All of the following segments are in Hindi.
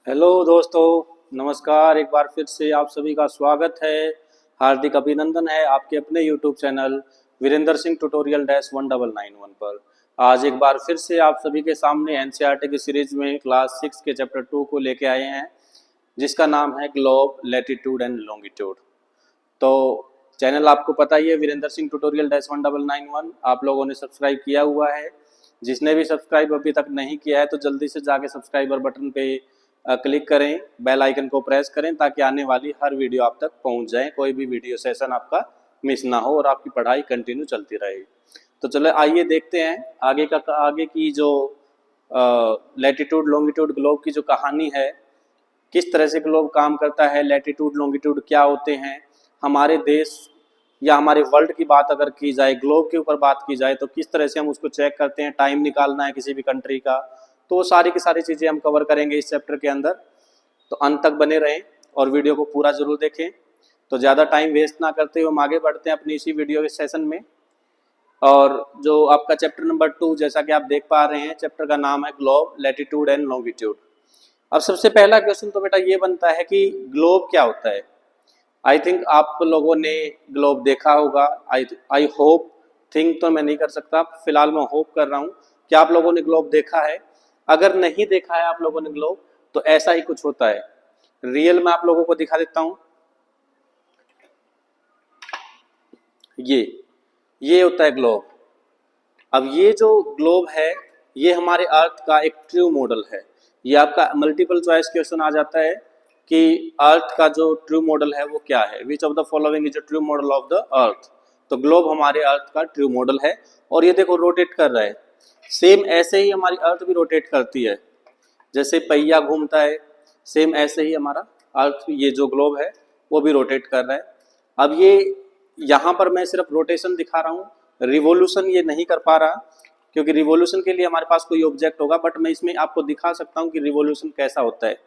हेलो दोस्तों, नमस्कार। एक बार फिर से आप सभी का स्वागत है। हार्दिक अभिनंदन है आपके अपने YouTube channel Virendra Singh tutorial -1991 पर। आज एक बार फिर से आप सभी के सामने एनसीईआरटी की सीरीज में क्लास 6 के चैप्टर 2 को लेके आए हैं, जिसका नाम है ग्लोब, लैटिट्यूड एंड लॉन्गिट्यूड। तो चैनल आपको पता ही है, वीरेंद्र सिंह ट्यूटोरियल -1991 आप लोगों ने सब्सक्राइब किया हुआ है। जिसने भी सब्सक्राइब अभी तक नहीं किया है तो जल्दी से जाके सब्सक्राइबर बटन पे क्लिक करें, बेल आइकन को प्रेस करें ताकि आने वाली हर वीडियो आप तक पहुंच जाए, कोई भी वीडियो सेशन आपका मिस ना हो और आपकी पढ़ाई कंटिन्यू चलती रहे। तो चलो आइए देखते हैं आगे की जो लैटिट्यूड लॉन्गिट्यूड ग्लोब की जो कहानी है, किस तरह से ग्लोब काम करता है, लैटिट्यूड लॉन्गिट्यूड क्या होते हैं, हमारे देश या हमारे वर्ल्ड की बात अगर की जाए, ग्लोब के ऊपर बात की जाए तो किस तरह से हम उसको चेक करते हैं, टाइम निकालना है किसी भी कंट्री का, तो वो सारी की सारी चीज़ें हम कवर करेंगे इस चैप्टर के अंदर। तो अंत तक बने रहें और वीडियो को पूरा जरूर देखें। तो ज़्यादा टाइम वेस्ट ना करते हुए हम आगे बढ़ते हैं अपनी इसी वीडियो के सेशन में। और जो आपका चैप्टर नंबर 2, जैसा कि आप देख पा रहे हैं, चैप्टर का नाम है ग्लोब, लैटिट्यूड एंड लॉन्गिट्यूड। अब सबसे पहला क्वेश्चन तो बेटा ये बनता है कि ग्लोब क्या होता है। आई थिंक आप लोगों ने ग्लोब देखा होगा। आई होप, थिंक तो मैं नहीं कर सकता, फिलहाल मैं होप कर रहा हूँ कि आप लोगों ने ग्लोब देखा है। अगर नहीं देखा है आप लोगों ने ग्लोब, तो ऐसा ही कुछ होता है। रियल में आप लोगों को दिखा देता हूँ। ये होता है ग्लोब। अब ये जो ग्लोब है, ये हमारे अर्थ का एक ट्रू मॉडल है। ये आपका मल्टीपल चॉइस क्वेश्चन आ जाता है कि अर्थ का जो ट्रू मॉडल है वो क्या है, which of the following is a true model of the अर्थ। तो ग्लोब हमारे अर्थ का ट्रू मॉडल है और ये देखो रोटेट कर रहा है। सेम ऐसे ही हमारी अर्थ भी रोटेट करती है, जैसे पहिया घूमता है, सेम ऐसे ही हमारा अर्थ, ये जो ग्लोब है वो भी रोटेट कर रहा है। अब ये यहाँ पर मैं सिर्फ रोटेशन दिखा रहा हूँ, रिवोल्यूशन ये नहीं कर पा रहा, क्योंकि रिवोल्यूशन के लिए हमारे पास कोई ऑब्जेक्ट होगा, बट मैं इसमें आपको दिखा सकता हूँ कि रिवोल्यूशन कैसा होता है।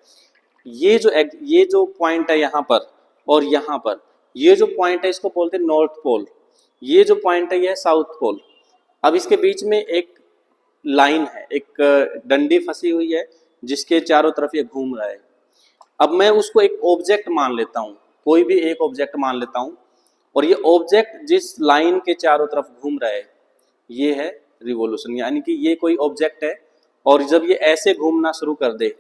ये जो पॉइंट है यहाँ पर और यहाँ पर, ये जो पॉइंट है इसको बोलते हैं नॉर्थ पोल, ये जो पॉइंट है ये है साउथ पोल। अब इसके बीच में एक लाइन है, एक डंडी फंसी हुई है जिसके चारों तरफ ये घूम रहा है। अब मैं उसको एक ऑब्जेक्ट मान लेता हूँ, कोई भी एक ऑब्जेक्ट मान लेता हूँ, और ये ऑब्जेक्ट जिस लाइन के चारों तरफ घूम रहा है ये है रिवॉल्यूशन। यानी कि ये कोई ऑब्जेक्ट है और जब ये ऐसे घूमना शुरू कर दे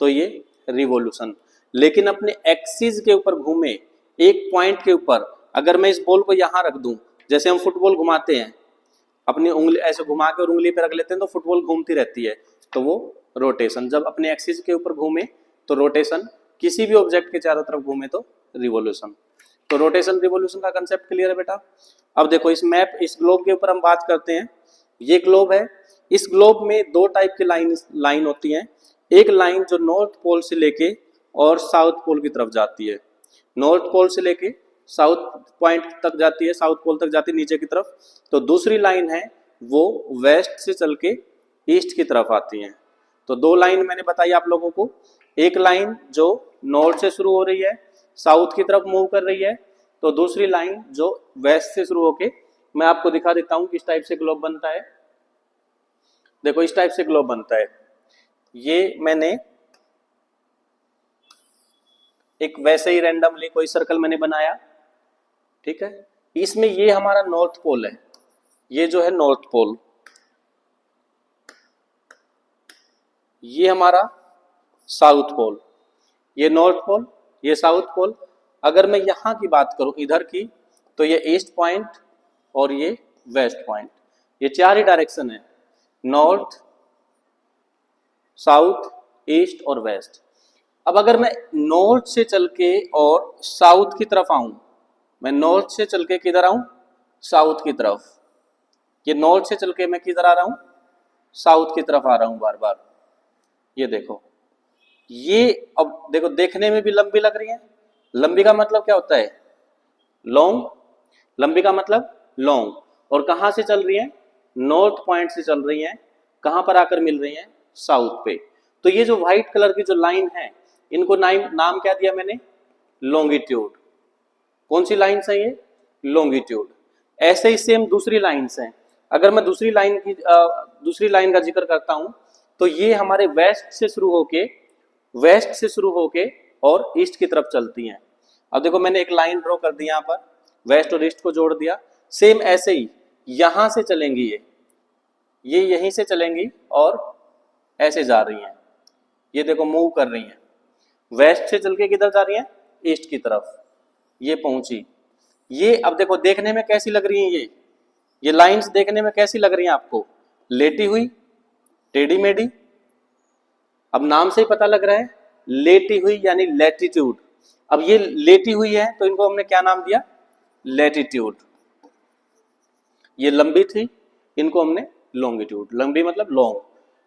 तो ये रिवॉल्यूशन। लेकिन अपने एक्सिस के ऊपर घूमे, एक पॉइंट के ऊपर, अगर मैं इस बॉल को यहाँ रख दूं, जैसे हम फुटबॉल घुमाते हैं, अपनी उंगली ऐसे घुमा के और उंगली पे रख लेते हैं तो फुटबॉल घूमती रहती है, तो वो रोटेशन। जब अपने एक्सिस के ऊपर घूमे तो रोटेशन, किसी भी ऑब्जेक्ट के चारों तरफ घूमे तो रिवॉल्यूशन। तो रोटेशन रिवॉल्यूशन का कंसेप्ट क्लियर है बेटा। अब देखो इस इस ग्लोब के ऊपर हम बात करते हैं। ये ग्लोब है, इस ग्लोब में दो टाइप की लाइन होती हैं। एक लाइन जो नॉर्थ पोल से लेके और साउथ पोल की तरफ जाती है, नॉर्थ पोल से लेके साउथ पॉइंट तक जाती है, साउथ पोल तक जाती है नीचे की तरफ। तो दूसरी लाइन है वो वेस्ट से चल के ईस्ट की तरफ आती है। तो दो लाइन मैंने बताई आप लोगों को, एक लाइन जो नॉर्थ से शुरू हो रही है, साउथ की तरफ मूव कर रही है, तो दूसरी लाइन जो वेस्ट से शुरू होके, मैं आपको दिखा देता हूं किस टाइप से ग्लोब बनता है। देखो इस टाइप से ग्लोब बनता है। ये मैंने एक वैसे ही रैंडमली कोई सर्कल मैंने बनाया, ठीक है। इसमें ये हमारा नॉर्थ पोल है, ये जो है नॉर्थ पोल, ये हमारा साउथ पोल, ये नॉर्थ पोल, ये साउथ पोल। अगर मैं यहां की बात करूं इधर की, तो ये ईस्ट पॉइंट और ये वेस्ट पॉइंट, ये चार ही डायरेक्शन है, नॉर्थ, साउथ, ईस्ट और वेस्ट। अब अगर मैं नॉर्थ से चल के और साउथ की तरफ आऊं, मैं नॉर्थ से चल के किधर आऊं, साउथ की तरफ, ये नॉर्थ से चल के मैं किधर आ रहा हूं, साउथ की तरफ आ रहा हूं बार बार। ये देखो, ये अब देखो देखने में भी लंबी लग रही है। लंबी का मतलब क्या होता है, लॉन्ग। लंबी का मतलब लॉन्ग। और कहां से चल रही है, नॉर्थ पॉइंट से चल रही है, कहां पर आकर मिल रही है, साउथ पे। तो ये जो व्हाइट कलर की जो लाइन है, इनको नाम क्या दिया मैंने, लॉन्गिट्यूड। कौन सी लाइन है ये, लॉन्गिट्यूड। ऐसे ही सेम दूसरी लाइन्स हैं। अगर मैं दूसरी लाइन का जिक्र करता हूं, तो ये हमारे वेस्ट से शुरू होके वेस्ट से शुरू होके और ईस्ट की तरफ चलती हैं। अब देखो मैंने एक लाइन ड्रॉ कर दी यहाँ पर, वेस्ट और ईस्ट को जोड़ दिया। सेम ऐसे ही यहां से चलेंगी, ये यहीं से चलेंगी और ऐसे जा रही हैं। ये देखो मूव कर रही हैं, वेस्ट से चल के किधर जा रही हैं, ईस्ट की तरफ। ये पहुंची, ये अब देखो देखने में कैसी लग रही है, ये लाइंस देखने में कैसी लग रही हैं आपको, लेटी हुई, टेढ़ी मेढ़ी। अब नाम से ही पता लग रहा है लेटी हुई यानी लैटिट्यूड। अब ये लेटी हुई है तो इनको हमने क्या नाम दिया, लैटिट्यूड। ये लंबी थी, इनको हमने लॉन्गिट्यूड, लंबी मतलब लॉन्ग।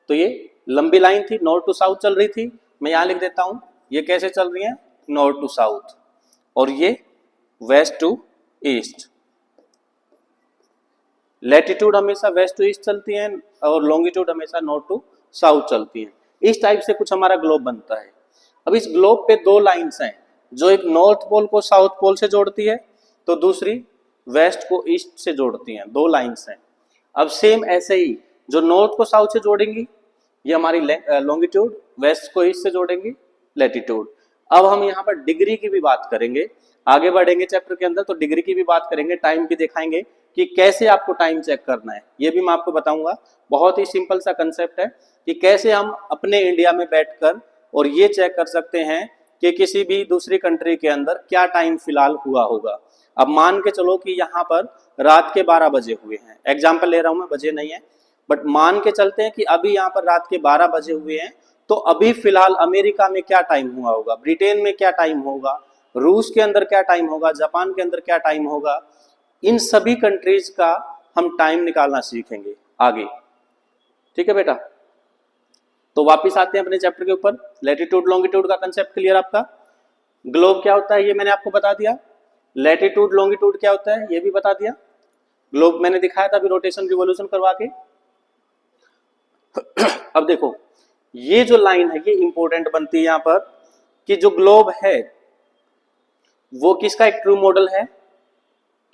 तो ये लंबी लाइन थी, नॉर्थ टू साउथ चल रही थी। मैं यहां लिख देता हूं, ये कैसे चल रही है, नॉर्थ टू साउथ, और ये वेस्ट टू ईस्ट। लैटिट्यूड हमेशा वेस्ट टू ईस्ट चलती है और लॉन्गिट्यूड हमेशा नॉर्थ टू साउथ चलती है। इस टाइप से कुछ हमारा ग्लोब बनता है। अब इस ग्लोब पे दो लाइंस हैं, जो एक नॉर्थ पोल को साउथ पोल से जोड़ती है, तो दूसरी वेस्ट को ईस्ट से जोड़ती हैं। दो लाइंस हैं। अब सेम ऐसे ही जो नॉर्थ को साउथ से जोड़ेंगी ये हमारी लॉन्गिट्यूड, वेस्ट को ईस्ट से जोड़ेंगी लैटिट्यूड। अब हम यहाँ पर डिग्री की भी बात करेंगे, आगे बढ़ेंगे चैप्टर के अंदर तो डिग्री की भी बात करेंगे, टाइम भी दिखाएंगे कि कैसे आपको टाइम चेक करना है, ये भी मैं आपको बताऊंगा। बहुत ही सिंपल सा कंसेप्ट है कि कैसे हम अपने इंडिया में बैठकर और ये चेक कर सकते हैं कि किसी भी दूसरी कंट्री के अंदर क्या टाइम फिलहाल हुआ होगा। अब मान के चलो कि यहाँ पर रात के 12 बजे हुए हैं, एग्जाम्पल ले रहा हूं मैं, बजे नहीं है, बट मान के चलते हैं कि अभी यहाँ पर रात के 12 बजे हुए हैं, तो अभी फिलहाल अमेरिका में क्या टाइम हुआ होगा, ब्रिटेन में क्या टाइम होगा, रूस के अंदर क्या टाइम होगा, जापान के अंदर क्या टाइम होगा। इन सभी कंट्रीज का हम टाइम निकालना सीखेंगे आगे, ठीक है बेटा। तो वापिस आते हैं अपने चैप्टर के ऊपर। लैटिट्यूड लॉन्गिट्यूड का कंसेप्ट क्लियर आपका। ग्लोब क्या होता है ये मैंने आपको बता दिया, लैटिट्यूड लॉन्गिट्यूड क्या होता है ये भी बता दिया। ग्लोब मैंने दिखाया था अभी रोटेशन रिवॉल्यूशन करवा के। अब देखो ये जो लाइन है ये इंपॉर्टेंट बनती है यहाँ पर कि जो ग्लोब है वो किसका एक ट्रू मॉडल है,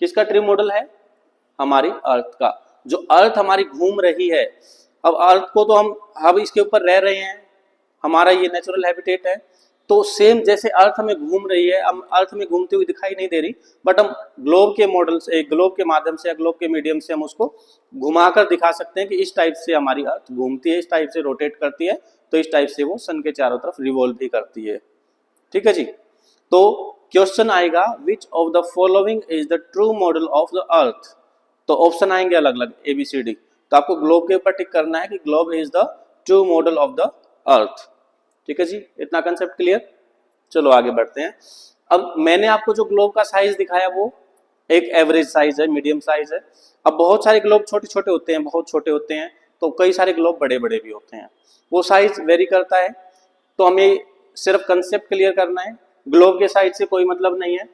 किसका ट्रू मॉडल है, हमारी अर्थ का। जो अर्थ हमारी घूम रही है, अब अर्थ को तो हम इसके ऊपर रह रहे हैं, हमारा ये नेचुरल हैबिटेट है, तो सेम जैसे अर्थ हमें घूम रही है, हम अर्थ में घूमती हुई दिखाई नहीं दे रही, बट हम ग्लोब के मॉडल से, ग्लोब के माध्यम से या ग्लोब के मीडियम से हम उसको घुमाकर दिखा सकते हैं कि इस टाइप से हमारी अर्थ घूमती है, इस टाइप से रोटेट करती है, तो इस टाइप से वो सन के चारों तरफ रिवॉल्व भी करती है। ठीक है जी। तो क्वेश्चन आएगा which of the following is the true model of the अर्थ। तो ऑप्शन आएंगे अलग अलग ABCD, तो आपको ग्लोब के ऊपर टिक करना है कि globe is the true model of the अर्थ। ठीक है जी, इतना कंसेप्ट क्लियर। चलो आगे बढ़ते हैं। अब मैंने आपको जो ग्लोब का साइज दिखाया वो एक एवरेज साइज है, मीडियम साइज है। अब बहुत सारे ग्लोब छोटे छोटे होते हैं, बहुत छोटे होते हैं, तो कई सारे ग्लोब बड़े बड़े भी होते हैं, वो साइज वेरी करता है। तो हमें सिर्फ कंसेप्ट क्लियर करना है, ग्लोब के साइज से कोई मतलब नहीं है।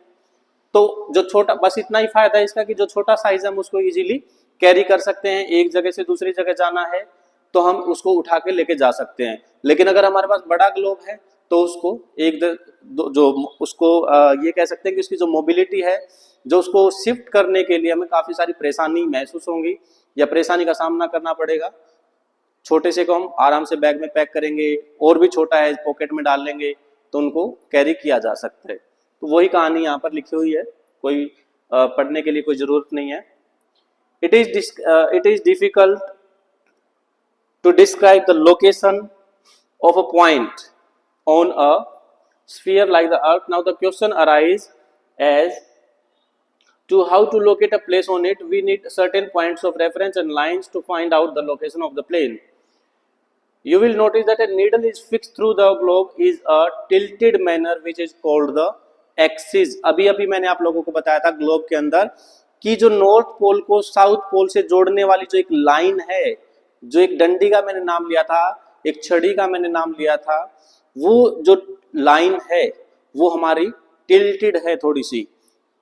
तो जो छोटा, बस इतना ही फायदा है इसका कि जो छोटा साइज है हम उसको इजीली कैरी कर सकते हैं, एक जगह से दूसरी जगह जाना है तो हम उसको उठा के लेके जा सकते हैं। लेकिन अगर हमारे पास बड़ा ग्लोब है तो उसको जो उसको ये कह सकते हैं कि उसकी जो मोबिलिटी है, जो उसको शिफ्ट करने के लिए हमें काफी सारी परेशानी महसूस होंगी या परेशानी का सामना करना पड़ेगा। छोटे से को हम आराम से बैग में पैक करेंगे, और भी छोटा है पॉकेट में डाल लेंगे तो उनको कैरी किया जा सकता है। तो वही कहानी यहाँ पर लिखी हुई है, कोई पढ़ने के लिए कोई जरूरत नहीं है। It is difficult to describe the location of a point on a sphere like the earth. Now the question arises as to how to locate a place on it. We need certain points of reference and lines to find out the location of the plane. You will notice that a needle is fixed through the globe is a tilted manner which is called the axis. अभी अभी मैंने आप लोगों को बताया था ग्लोब के अंदर कि जो नॉर्थ पोल को साउथ पोल से जोड़ने वाली जो एक लाइन है, जो एक डंडी का मैंने नाम लिया था, एक छड़ी का मैंने नाम लिया था, वो जो लाइन है वो हमारी टिल्टेड है थोड़ी सी,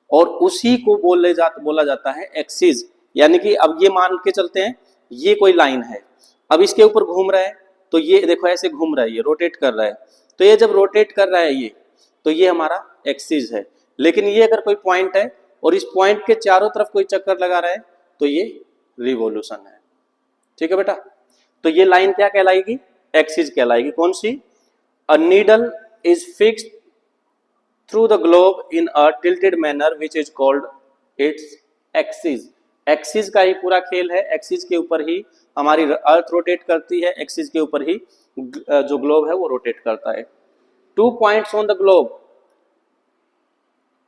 और उसी को बोला जाता है एक्सिस। यानी कि अब ये मान के चलते हैं ये कोई लाइन है, अब इसके ऊपर घूम रहा है, तो ये देखो ऐसे घूम रहा है, ये रोटेट कर रहा है, तो ये जब रोटेट कर रहा है ये, तो ये हमारा एक्सिस है। लेकिन ये अगर कोई पॉइंट है और इस पॉइंट के चारों तरफ कोई चक्कर लगा रहा है तो ये रिवॉल्यूशन है। ठीक है बेटा, तो ये लाइन क्या कहलाएगी, एक्सिस कहलाएगी। कौन सी, A needle is fixed through the globe in a tilted manner which is called its axis. Axis का ही पूरा खेल है, एक्सिस के ऊपर ही हमारी अर्थ रोटेट करती है, एक्सिस के ऊपर ही जो ग्लोब है वो रोटेट करता है। 2 points on the globe,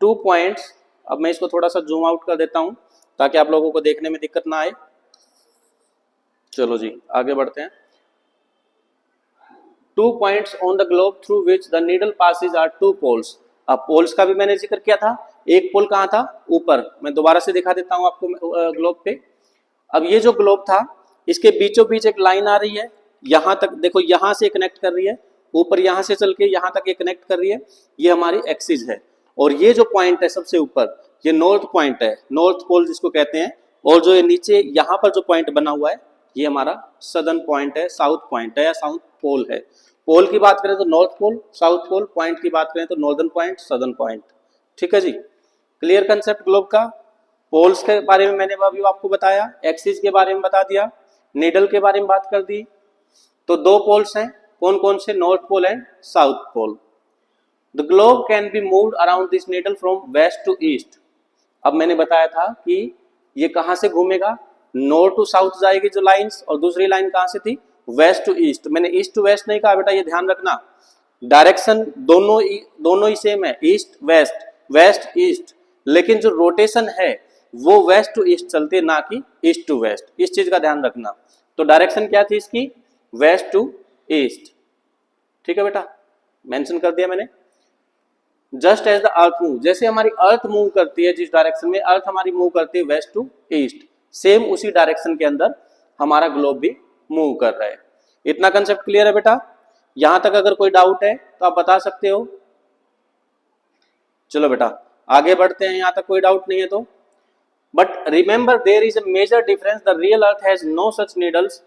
2 points. अब मैं इसको थोड़ा सा जूम आउट कर देता हूं ताकि आप लोगों को देखने में दिक्कत ना आए। चलो जी आगे बढ़ते हैं। 2 points on the globe through which the needle passes are 2 poles. अब पोल्स का भी मैंने जिक्र किया था, एक पोल कहाँ था, ऊपर। मैं दोबारा से दिखा देता हूं आपको ग्लोब पे। अब ये जो ग्लोब था इसके बीचों बीच एक लाइन आ रही है, यहां तक देखो, यहां से कनेक्ट कर रही है, ऊपर यहां से चल के यहां तक ये कनेक्ट कर रही है, ये हमारी एक्सिस है। और ये जो पॉइंट है सबसे ऊपर, ये नॉर्थ पॉइंट है, नॉर्थ पोल जिसको कहते हैं। और जो ये नीचे यहाँ पर जो पॉइंट बना हुआ है ये हमारा सदर्न पॉइंट है, साउथ पॉइंट है या साउथ पोल है। पोल की बात करें तो north pole, south pole, point की बात करें तो नॉर्दर्न पॉइंट, सदर्न पॉइंट। ठीक है जी, क्लियर कंसेप्ट ग्लोब का। पोल्स के बारे में मैंने अभी आपको बताया, एक्सिस के बारे में बता दिया, नीडल के बारे में बात कर दी। तो 2 पोल्स हैं, कौन कौन से, north pole and south pole. The globe can be moved around this needle from west to east. अब मैंने बताया था कि ये कहां से घूमेगा, नॉर्थ टू साउथ जाएगी जो लाइंस, और दूसरी लाइन कहां से थी, वेस्ट टू ईस्ट। मैंने ईस्ट टू वेस्ट नहीं कहा बेटा, ये ध्यान रखना, डायरेक्शन दोनों ही सेम है, ईस्ट वेस्ट, वेस्ट ईस्ट, लेकिन जो रोटेशन है वो वेस्ट टू ईस्ट चलती है, ना कि ईस्ट टू वेस्ट। इस चीज का ध्यान रखना। तो डायरेक्शन क्या थी इसकी, वेस्ट टू ईस्ट। ठीक है बेटा, मेंशन कर दिया मैंने। Just as the earth move, जैसे हमारी अर्थ मूव करती है, जिस डायरेक्शन में अर्थ हमारी मूव करती है वेस्ट टू ईस्ट, सेम उसी डायरेक्शन के अंदर हमारा ग्लोब भी मूव कर रहा है। इतना कंसेप्ट क्लियर है बेटा? यहां तक अगर कोई डाउट है तो आप बता सकते हो। चलो बेटा आगे बढ़ते हैं, यहां तक कोई डाउट नहीं है तो। But remember there is a major difference, the real earth has no such needles.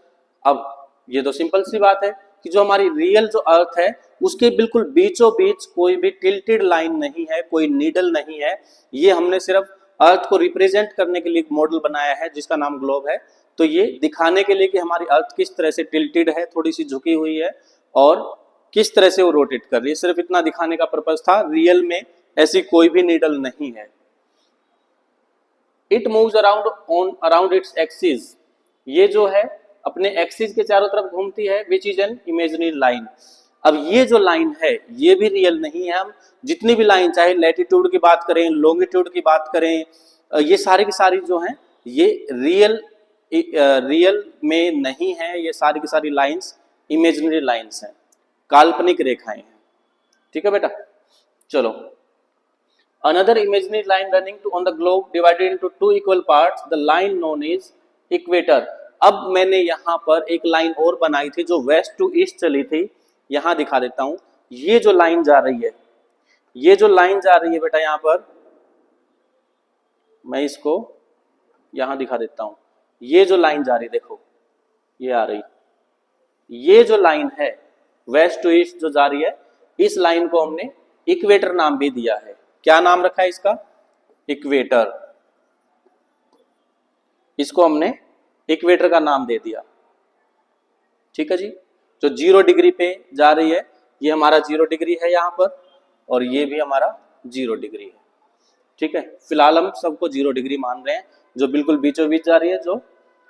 अब ये तो सिंपल सी बात है कि जो हमारी रियल जो अर्थ है उसके बिल्कुल बीचों बीच कोई भी टिल्टेड लाइन नहीं है, कोई नीडल नहीं है। ये हमने सिर्फ अर्थ को रिप्रेजेंट करने के लिए एक मॉडल बनाया है जिसका नाम ग्लोब है। तो ये दिखाने के लिए कि हमारी अर्थ किस तरह से टिल्टेड है, थोड़ी सी झुकी हुई है, और किस तरह से वो रोटेट कर रही है, सिर्फ इतना दिखाने का पर्पस था। रियल में ऐसी कोई भी नीडल नहीं है। It moves around its axis, ये जो है अपने एक्सिस के चारों तरफ घूमती है, which is an imaginary line. अब ये जो लाइन है ये भी रियल नहीं है। हम जितनी भी लाइन, चाहे लैटिट्यूड की बात करें, लॉन्गिट्यूड की बात करें, ये सारी की सारी जो हैं ये रियल में नहीं है। ये सारी की सारी लाइंस इमेजिनरी लाइंस हैं, काल्पनिक रेखाएं हैं। ठीक है बेटा, चलो। Another imaginary line running on the globe divided into 2 equal parts, the line known is equator. अब मैंने यहाँ पर एक लाइन और बनाई थी जो वेस्ट टू ईस्ट चली थी, यहां दिखा देता हूं। ये जो लाइन जा रही है, ये जो लाइन जा रही है बेटा, यहां पर मैं इसको यहां दिखा देता हूं। ये जो लाइन जा रही, देखो ये आ रही, ये जो लाइन है वेस्ट टू ईस्ट जो जा रही है, इस लाइन को हमने इक्वेटर नाम भी दिया है। क्या नाम रखा है इसका, इक्वेटर। इसको हमने इक्वेटर का नाम दे दिया। ठीक है जी, जो 0 डिग्री पे जा रही है ये हमारा 0 डिग्री है यहाँ पर, और ये भी हमारा 0 डिग्री है। ठीक है, फिलहाल हम सबको 0 डिग्री मान रहे हैं। जो बिल्कुल बीचों बीच जा रही है, जो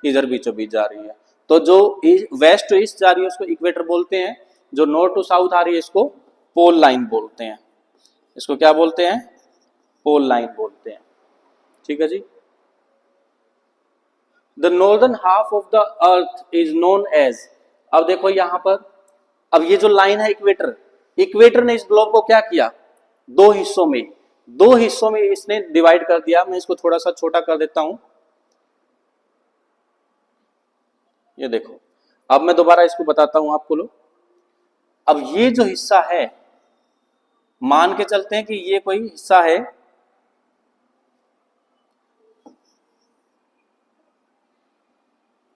इधर बीचों बीच जा रही है, तो जो वेस्ट टू ईस्ट जा रही है उसको इक्वेटर बोलते हैं। जो नॉर्थ टू साउथ आ रही है इसको पोल लाइन बोलते हैं। इसको क्या बोलते हैं, पोल लाइन बोलते हैं। ठीक है जी। The northern half of the earth is known as, अब देखो यहां पर, अब ये जो लाइन है इक्वेटर, इक्वेटर ने इस ग्लोब को क्या किया, 2 हिस्सों में इसने डिवाइड कर दिया। मैं इसको थोड़ा सा छोटा कर देता हूं। ये देखो, अब मैं दोबारा इसको बताता हूं आपको लोग। अब ये जो हिस्सा है, मान के चलते हैं कि ये कोई हिस्सा है,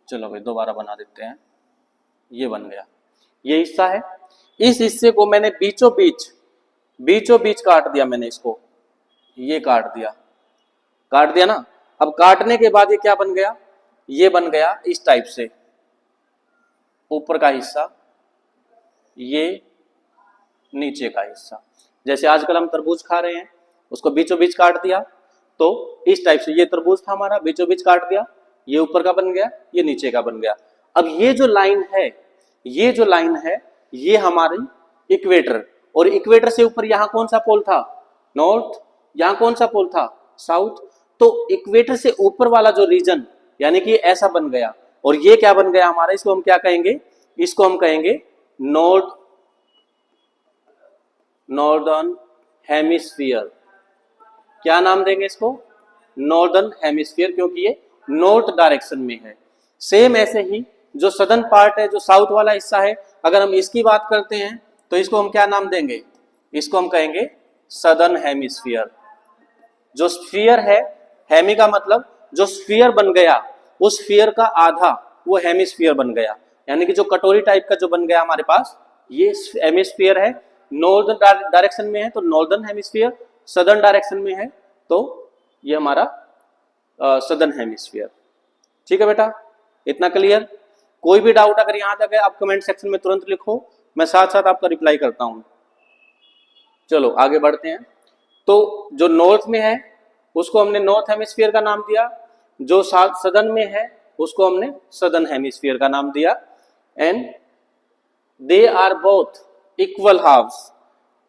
चलो भाई दोबारा बना देते हैं। ये बन गया, ये हिस्सा है। इस हिस्से को मैंने बीचों बीच काट दिया, मैंने इसको ये काट दिया ना। अब काटने के बाद ये क्या बन गया, ये बन गया इस टाइप से, ऊपर का हिस्सा ये नीचे का हिस्सा। जैसे आजकल हम तरबूज खा रहे हैं, उसको बीचों बीच काट दिया, तो इस टाइप से ये तरबूज था हमारा, बीचों बीच काट दिया, ये ऊपर का बन गया, ये नीचे का बन गया। अब ये जो लाइन है, ये जो लाइन है, ये हमारी इक्वेटर, और इक्वेटर से ऊपर यहाँ कौन सा पोल था, नॉर्थ, यहाँ कौन सा पोल था, साउथ। तो इक्वेटर से ऊपर वाला जो रीजन, यानी कि ऐसा बन गया, और ये क्या बन गया हमारा, इसको हम क्या कहेंगे, इसको हम कहेंगे नॉर्दर्न हेमिस्फीयर। क्या नाम देंगे इसको, नॉर्दर्न हेमिस्फीयर, क्योंकि ये नॉर्थ डायरेक्शन में है। सेम ऐसे ही जो सदर्न पार्ट है, जो साउथ वाला हिस्सा है, अगर हम इसकी बात करते हैं तो इसको हम क्या नाम देंगे, इसको हम कहेंगे सदर्न हेमिस्फीयर। जो स्फीयर है, हेमी का मतलब जो स्फीयर बन गया, उस स्फीयर का आधा वो हेमिस्फीयर बन गया, यानी कि जो कटोरी टाइप का जो बन गया हमारे पास, ये हेमिस्फीयर है। नॉर्दर्न डायरेक्शन में है तो नॉर्दर्न हेमिस्फीयर, सदर्न डायरेक्शन में है तो ये हमारा सदर्न हेमिस्फीयर। ठीक है बेटा, इतना क्लियर। कोई भी डाउट अगर यहाँ तक है आप कमेंट सेक्शन में तुरंत लिखो, मैं साथ साथ आपका रिप्लाई करता हूँ। चलो आगे बढ़ते हैं। तो जो नॉर्थ में है उसको हमने नॉर्थ हेमिस्फीयर का नाम दिया, जो सदर्न में है उसको हमने सदर्न हेमिस्फीयर का नाम दिया। And they are both equal halves.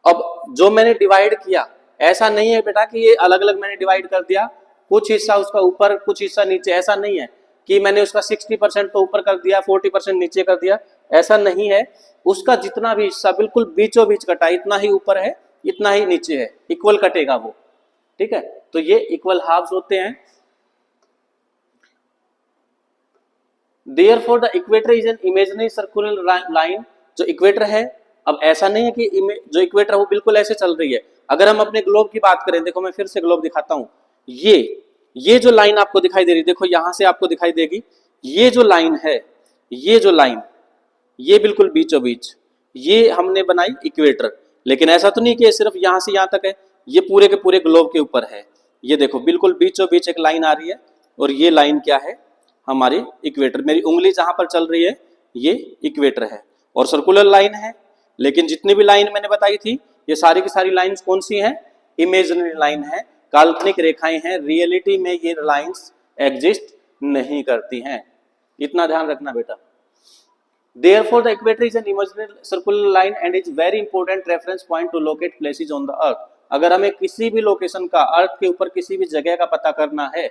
अब जो मैंने डिवाइड किया, ऐसा नहीं है बेटा कि ये अलग अलग मैंने डिवाइड कर दिया, कुछ हिस्सा उसका ऊपर कुछ हिस्सा नीचे, ऐसा नहीं है कि मैंने उसका 60% तो ऊपर कर दिया 40% नीचे कर दिया, ऐसा नहीं है। उसका जितना भी हिस्सा बिल्कुल बीचों बीच कटा, इतना ही ऊपर है इतना ही नीचे है, इक्वल कटेगा वो। ठीक है, तो ये इक्वल हाफ्स होते हैं। Therefore the equator is an imaginary circular line। जो इक्वेटर है, अब ऐसा नहीं है कि जो इक्वेटर है वो बिल्कुल ऐसे चल रही है। अगर हम अपने ग्लोब की बात करें, देखो मैं फिर से ग्लोब दिखाता हूं, ये जो लाइन आपको दिखाई दे रही, देखो यहां से आपको दिखाई देगी, ये जो लाइन है, ये जो लाइन, ये बिल्कुल बीचों बीच, ये हमने बनाई इक्वेटर। लेकिन ऐसा तो नहीं कि सिर्फ यहां से यहां तक है, ये पूरे के पूरे ग्लोब के ऊपर है। ये देखो बिल्कुल बीचों बीच एक लाइन आ रही है, और ये लाइन क्या है, हमारी इक्वेटर। मेरी उंगली जहां पर चल रही है ये इक्वेटर है, और सर्कुलर लाइन है। लेकिन जितनी भी लाइन मैंने बताई थी, ये सारी की सारी लाइंस कौन सी हैं, इमेजिनरी लाइन है, काल्पनिक रेखाएं हैं। रियलिटी में ये लाइंस एग्जिस्ट नहीं करती हैं, इतना ध्यान रखना बेटा। Therefore the equator is an imaginary circular line and is very important reference point to locate places on the earth। अगर हमें किसी भी लोकेशन का, अर्थ के ऊपर किसी भी जगह का पता करना है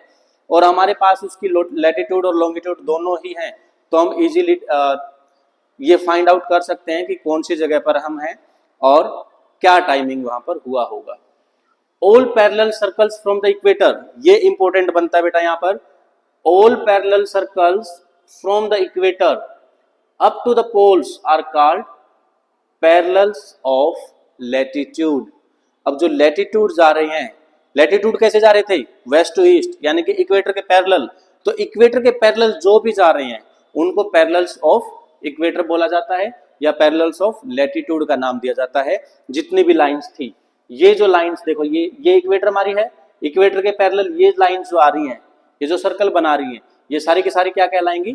और हमारे पास उसकी लैटिट्यूड और लॉन्गिट्यूड दोनों ही हैं, तो हम इजीली ये फाइंड आउट कर सकते हैं कि कौन सी जगह पर हम हैं और क्या टाइमिंग वहां पर हुआ होगा। All parallel circles from the equator, ये इंपॉर्टेंट बनता है बेटा यहाँ पर। All parallel circles from the equator up to the poles are called parallels of latitude. अब जो लैटिट्यूड जा रहे हैं, लैटिट्यूड कैसे जा रहे थे, वेस्ट टू ईस्ट, यानी कि इक्वेटर के पैरेलल, तो इक्वेटर के पैरेलल जो भी जा रहे हैं उनको पैरेलल्स ऑफ इक्वेटर बोला जाता है, या पैरेलल्स ऑफ लैटिट्यूड का नाम दिया जाता है। जितनी भी लाइंस थी, ये जो लाइंस देखो, ये इक्वेटर हमारी है, इक्वेटर के पैरेलल ये लाइंस जो आ रही हैं, ये जो सर्कल बना रही हैं, ये सारी की सारी क्या कहलाएंगी,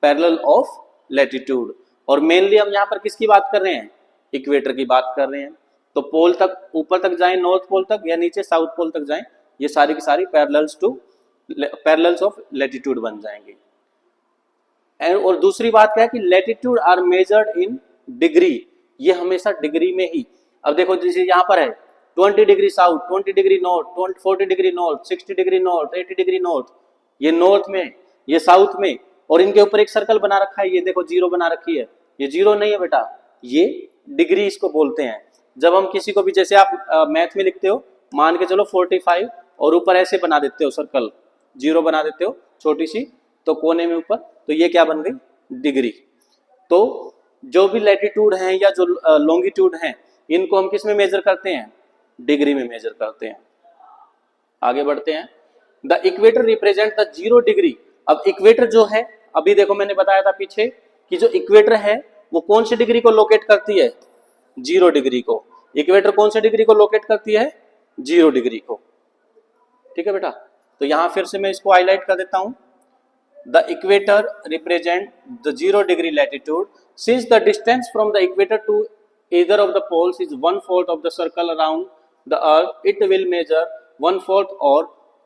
पैरेलल ऑफ लैटिट्यूड। और मेनली हम यहाँ पर किसकी बात कर रहे हैं, इक्वेटर की बात कर रहे हैं। तो पोल तक, ऊपर तक जाएं नॉर्थ पोल तक, या नीचे साउथ पोल तक जाएं, ये सारी की सारी पैरेलल्स ऑफ लैटिट्यूड बन जाएंगे। और दूसरी बात क्या है कि latitude are measured in degree, ये हमेशा डिग्री में ही। अब देखो जैसे यहाँ पर है 20 degree south, 20 degree north, 40 degree north, 60 degree north, 80 degree north, ये नॉर्थ में, ये साउथ में, और इनके ऊपर एक सर्कल बना रखा है, ये देखो जीरो बना रखी है। ये जीरो नहीं है बेटा, ये डिग्री इसको बोलते हैं। जब हम किसी को भी, जैसे आप मैथ में लिखते हो, मान के चलो 45, और ऊपर ऐसे बना देते हो सर्कल, जीरो बना देते हो छोटी सी, तो कोने में ऊपर, तो ये क्या बन गई, डिग्री। तो जो भी लैटिट्यूड हैं या जो लॉन्गिट्यूड हैं, इनको हम किस में मेजर करते हैं, डिग्री में मेजर करते हैं। आगे बढ़ते हैं। The equator represent the 0 degree. अब इक्वेटर जो है, अभी देखो मैंने बताया था पीछे कि जो इक्वेटर है वो कौन सी डिग्री को लोकेट करती है, 0 डिग्री को। इक्वेटर कौन सी डिग्री को लोकेट करती है, 0 डिग्री को। ठीक है बेटा, तो यहां फिर से मैं इसको हाईलाइट कर देता हूं। The equator represent the 0 degree latitude since the distance from the equator to either of the poles is 1/4 of the circle around the earth, it will measure 1/4 or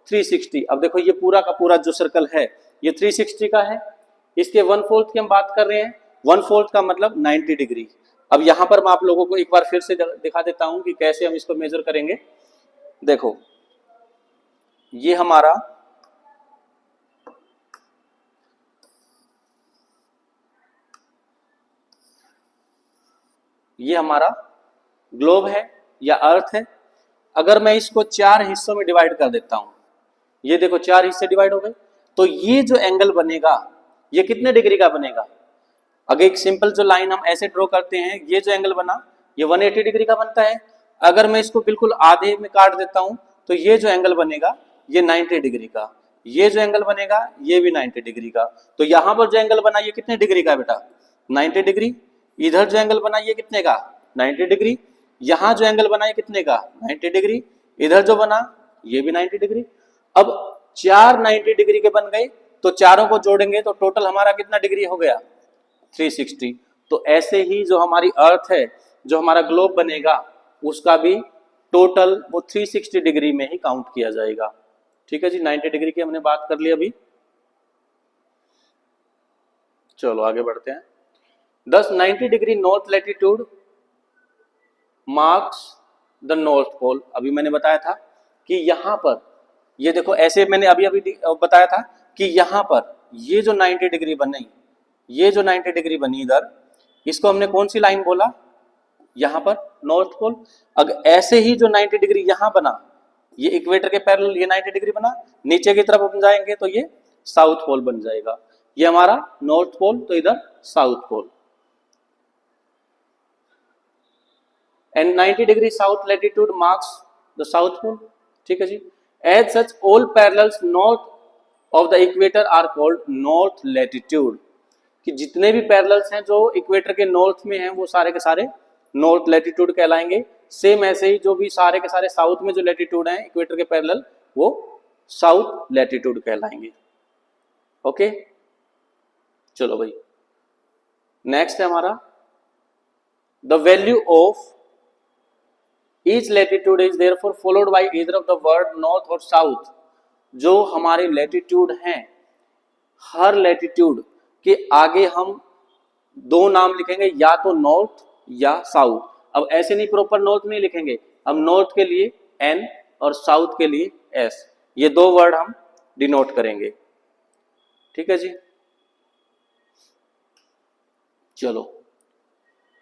360। अब देखो ये पूरा का पूरा जो सर्कल है ये 360 का है, इसके 1/4 की हम बात कर रहे हैं, 1/4 का मतलब 90 डिग्री। अब यहां पर मैं आप लोगों को एक बार फिर से दिखा देता हूं कि कैसे हम इसको मेजर करेंगे। देखो ये हमारा ग्लोब है या अर्थ है। अगर मैं इसको 4 हिस्सों में डिवाइड कर देता हूं, ये देखो 4 हिस्से डिवाइड हो गए, तो ये जो एंगल बनेगा ये कितने डिग्री का बनेगा। अगर एक सिंपल जो लाइन हम ऐसे ड्रॉ करते हैं, ये जो एंगल बना ये 180 डिग्री का बनता है। अगर मैं इसको बिल्कुल आधे में काट देता हूं तो ये जो एंगल बनेगा ये 90 डिग्री का, ये जो एंगल बनेगा ये भी 90 डिग्री का। तो यहां पर जो एंगल बना ये कितने डिग्री का बेटा, 90 डिग्री। इधर जो एंगल बना ये कितने का, 90 डिग्री। यहां जो एंगल बना ये कितने का, 90 डिग्री। इधर जो बना ये भी 90 डिग्री। अब 4 90 डिग्री के बन गए, तो चारों को जोड़ेंगे तो टोटल हमारा कितना डिग्री हो गया, 360। तो ऐसे ही जो हमारी अर्थ है, जो हमारा ग्लोब बनेगा, उसका भी टोटल वो 360 डिग्री में ही काउंट किया जाएगा। ठीक है जी, 90 डिग्री की हमने बात कर ली अभी। चलो आगे बढ़ते हैं। Thus 90 degree north latitude marks the north pole. अभी मैंने बताया था कि यहां पर ये देखो ऐसे मैंने अभी बताया था कि यहां पर ये जो 90 डिग्री बनी, ये जो 90 डिग्री बनी इधर, इसको हमने कौन सी लाइन बोला, यहां पर नॉर्थ पोल। अगर ऐसे ही जो 90 डिग्री यहां बना, ये इक्वेटर के पैरेलल ये 90 डिग्री बना, नीचे की तरफ हम जाएंगे तो ये साउथ पोल बन जाएगा। ये हमारा नॉर्थ पोल, तो इधर south pole. And 90 degree south latitude marks the south pole. ठीक है जी। As such all parallels north of the equator are called north latitude. कि जितने भी पैरेलल्स हैं जो इक्वेटर के नॉर्थ में हैं वो सारे के सारे नॉर्थ लैटिट्यूड कहलाएंगे। सेम ऐसे ही जो भी सारे के सारे साउथ में जो लैटिट्यूड हैं इक्वेटर के पैरेलल, वो साउथ लैटिट्यूड कहलाएंगे। ओके, चलो भाई नेक्स्ट है हमारा the value of each latitude is therefore followed by either of the word north और साउथ। जो हमारे लैटिट्यूड हैं, हर लैटिट्यूड के आगे हम दो नाम लिखेंगे, या तो नॉर्थ या साउथ। अब ऐसे नहीं प्रॉपर नॉर्थ नहीं लिखेंगे, हम नॉर्थ के लिए एन और साउथ के लिए एस, ये दो वर्ड हम डिनोट करेंगे। ठीक है जी। चलो,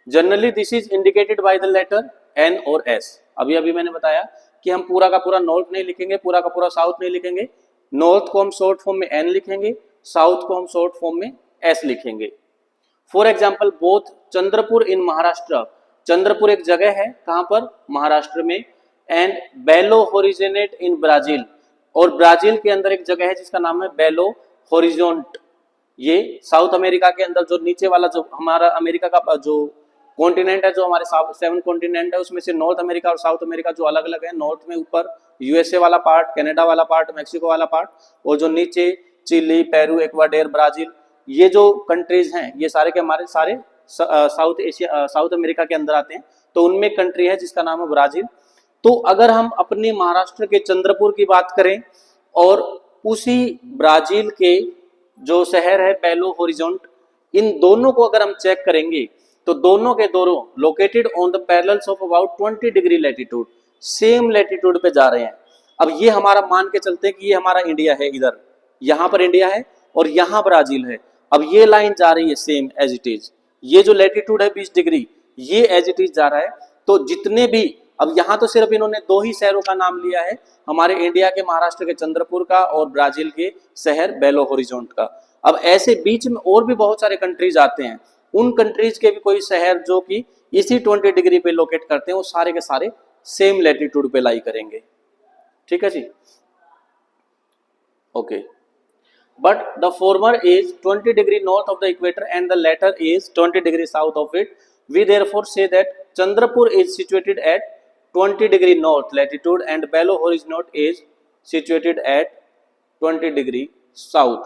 generally this is indicated by the letter N और एस। अभी अभी मैंने बताया कि हम पूरा का पूरा नॉर्थ नहीं लिखेंगे, पूरा का पूरा साउथ नहीं लिखेंगे। नॉर्थ को हम शॉर्ट फॉर्म में एन लिखेंगे, साउथ को हम शॉर्ट फॉर्म में एस लिखेंगे। फॉर एग्जाम्पल बोथ चंद्रपुर इन महाराष्ट्र, चंद्रपुर एक जगह है कहां पर, महाराष्ट्र में, एंड बेलो होरिजोनेट इन ब्राजील, और ब्राजील के अंदर एक जगह है जिसका नाम है बेलो होरिजोंट। ये साउथ अमेरिका के अंदर जो नीचे वाला जो हमारा अमेरिका का जो कॉन्टिनेंट है, जो हमारे 7 कॉन्टिनेंट है, उसमें से नॉर्थ अमेरिका और साउथ अमेरिका जो अलग अलग है। नॉर्थ में ऊपर यूएसए वाला पार्ट, कनाडा वाला पार्ट, मेक्सिको वाला पार्ट, और जो नीचे चिली, पेरू, इक्वाडोर, ब्राजील, ये जो कंट्रीज हैं ये सारे के हमारे सारे साउथ एशिया, साउथ अमेरिका के अंदर आते हैं। तो उनमें एक कंट्री है जिसका नाम है ब्राजील। तो अगर हम अपने महाराष्ट्र के चंद्रपुर की बात करें और उसी ब्राजील के जो शहर है बेलो होरिजोंट, इन दोनों को अगर हम चेक करेंगे तो दोनों के दोनों located on the parallels of about 20 degree latitude, same latitude पे जा रहे हैं। अब ये हमारा मान के चलते हैं कि ये हमारा इंडिया है, इधर यहाँ पर इंडिया है और यहाँ ब्राजील है। अब ये लाइन जा रही है सेम एज इट इज, ये जो लैटिट्यूड है 20 डिग्री, ये एज इट इज जा रहा है। तो जितने भी, अब यहाँ तो सिर्फ इन्होंने दो ही शहरों का नाम लिया है, हमारे इंडिया के महाराष्ट्र के चंद्रपुर का और ब्राजील के शहर बेलो होरिजोंट का। अब ऐसे बीच में और भी बहुत सारे कंट्रीज आते हैं, उन कंट्रीज के भी कोई शहर जो कि इसी 20 डिग्री पे लोकेट करते हैं, वो सारे के सारे सेम लैटिट्यूड पे लाई करेंगे। ठीक है जी, okay. But the former is 20 degree north of the equator and the latter is 20 degree south of it. We therefore say that Chandrapur is situated at 20 degree north latitude and Belo Horizonte is situated at 20 degree south.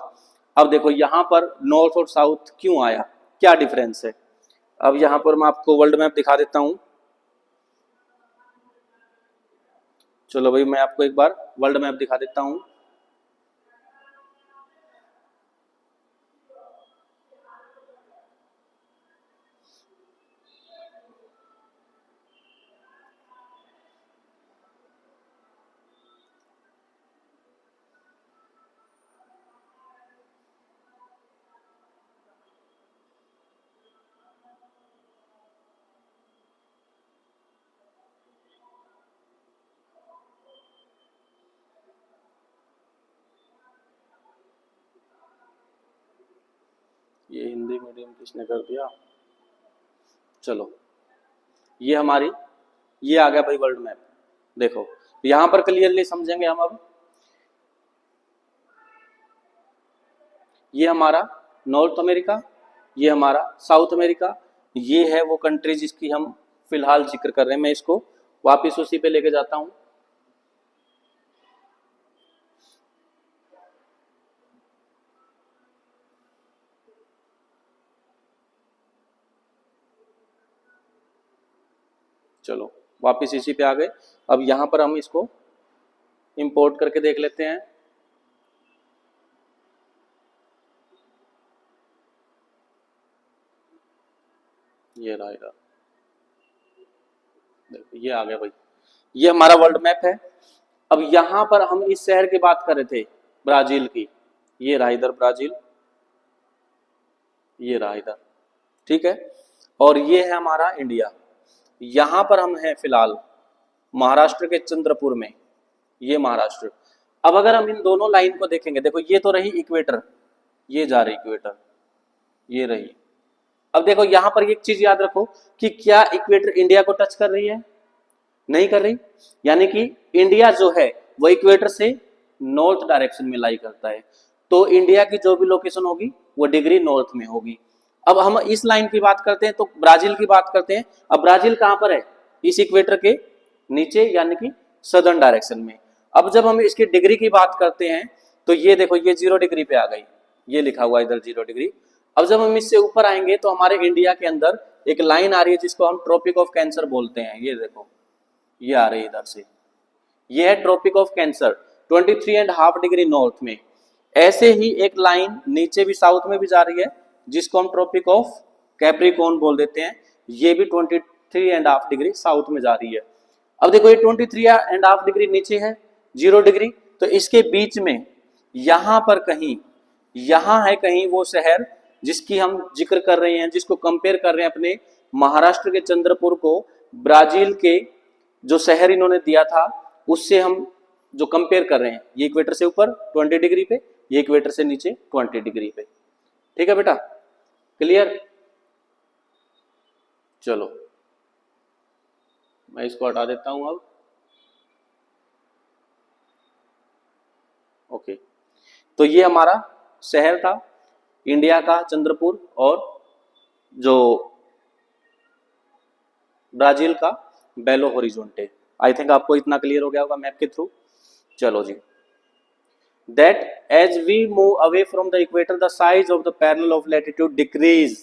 अब देखो यहाँ पर नॉर्थ और साउथ क्यों आया, क्या डिफरेंस है। अब यहाँ पर मैं आपको वर्ल्ड मैप दिखा देता हूँ। चलो भाई मैं आपको एक बार वर्ल्ड मैप दिखा देता हूँ। ये हिंदी मीडियम किसने कर दिया? चलो ये हमारी, ये आ गया भाई वर्ल्ड मैप। देखो यहां पर क्लियरली समझेंगे हम। अब ये हमारा नॉर्थ अमेरिका, ये हमारा साउथ अमेरिका, ये है वो कंट्री जिसकी हम फिलहाल जिक्र कर रहे हैं। मैं इसको वापिस उसी पे लेके जाता हूं। चलो वापिस इसी पे आ गए। अब यहां पर हम इसको इंपोर्ट करके देख लेते हैं। ये रहा, देखो ये आ गया भाई, ये हमारा वर्ल्ड मैप है। अब यहां पर हम इस शहर की बात कर रहे थे, ब्राजील की। ये रहा इधर ब्राजील, ये रहा इधर, ठीक है। और ये है हमारा इंडिया। यहां पर हम हैं फिलहाल महाराष्ट्र के चंद्रपुर में, ये महाराष्ट्र। अब अगर हम इन दोनों लाइन को देखेंगे, देखो ये तो रही इक्वेटर, ये जा रही इक्वेटर, ये रही। अब देखो यहां पर एक चीज याद रखो कि क्या इक्वेटर इंडिया को टच कर रही है? नहीं कर रही। यानी कि इंडिया जो है वो इक्वेटर से नॉर्थ डायरेक्शन में लाई करता है, तो इंडिया की जो भी लोकेशन होगी वो डिग्री नॉर्थ में होगी। अब हम इस लाइन की बात करते हैं तो ब्राजील की बात करते हैं। अब ब्राजील कहां पर है? इस इक्वेटर के नीचे, यानी कि सदर्न डायरेक्शन में। अब जब हम इसकी डिग्री की बात करते हैं तो ये देखो ये 0 डिग्री पे आ गई, ये लिखा हुआ इधर 0 डिग्री। अब जब हम इससे ऊपर आएंगे तो हमारे इंडिया के अंदर एक लाइन आ रही है जिसको हम ट्रॉपिक ऑफ कैंसर बोलते हैं। ये देखो ये आ रही है इधर से, ये है Tropic of Cancer 23.5 degree north में। ऐसे ही एक लाइन नीचे भी साउथ में भी जा रही है जिसको हम ट्रॉपिक ऑफ कैप्रिकॉर्न बोल देते हैं। ये भी 23.5 डिग्री साउथ में जा रही है। अब देखो ये 23.5 डिग्री नीचे है 0 डिग्री, तो इसके बीच में यहां पर कहीं, यहां है कहीं वो शहर जिसकी हम जिक्र कर रहे हैं, जिसको कंपेयर कर रहे हैं अपने महाराष्ट्र के चंद्रपुर को ब्राजील के जो शहर इन्होंने दिया था उससे हम जो कंपेयर कर रहे हैं। ये इक्वेटर से ऊपर 20 डिग्री पे, ये इक्वेटर से नीचे 20 डिग्री पे। ठीक है बेटा, क्लियर? चलो मैं इसको हटा देता हूं अब। ओके, तो ये हमारा शहर था इंडिया का चंद्रपुर, और जो ब्राजील का बेलो होरिजोंटे। आई थिंक आपको इतना क्लियर हो गया होगा मैप के थ्रू। चलो जी, that as we move away from the equator the size of the parallel of latitude decrease।